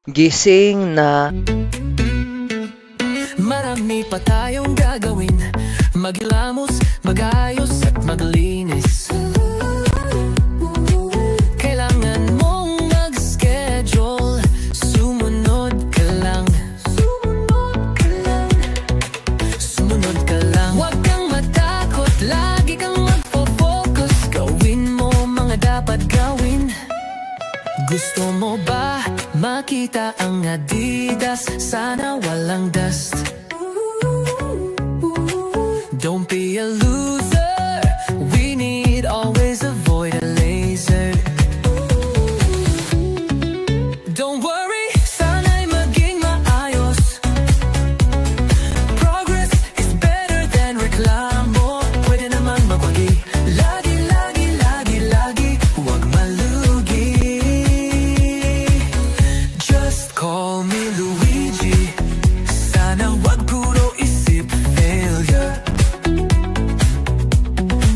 Gising na. Marami pa tayong gagawin. Maghilamos, magayos at maglinis. Kailangan mong mag-schedule. Sumunod ka lang. Sumunod ka lang. Huwag kang matakot, lagi kang magpo-focus. Gawin mo mga dapat gawin. Gusto mo ba makita ang Adidas? Sana walang dust. Don't be a loser. We need always avoid a laser. Don't worry, sana'y maging maayos. Progress is better than reklamo. Pwede naman magwagi. Lagi, lagi, lagi, lagi. Huwag malugi. Just call me Luigi. Sana wag puro isip failure.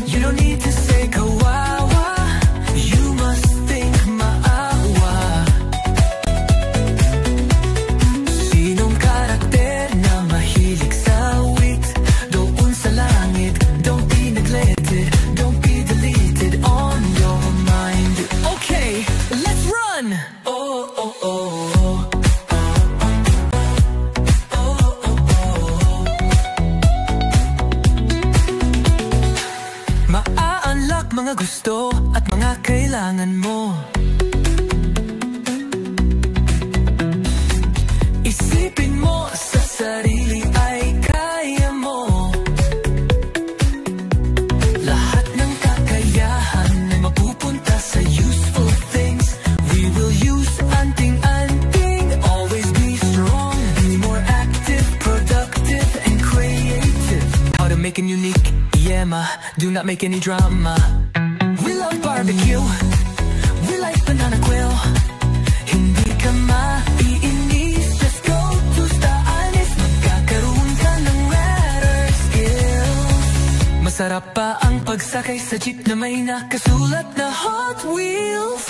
You don't need to say kawawa. You must think maawa. Sinong karakter na mahilig sa wit? Doon sa langit. Don't be neglected. Don't be deleted on your mind. Okay, let's run! Oh, oh, oh. Ma-unlock mga gusto at mga kailangan mo. Isipin mo sa sarili ay kaya mo. Lahat ng kakayahan ay mapupunta sa useful things. We will use anting-anting. Always be strong. Be more active, productive, and creative. How to make it unique. Yeah, ma, do not make any drama. We love barbecue. We like banana quill. Hindi ka maiinis. Just go to Staanis. Magkakaroon ka ng radar skills. Masarap pa ang pagsakay sa jeep na may nakasulat na Hot Wheels.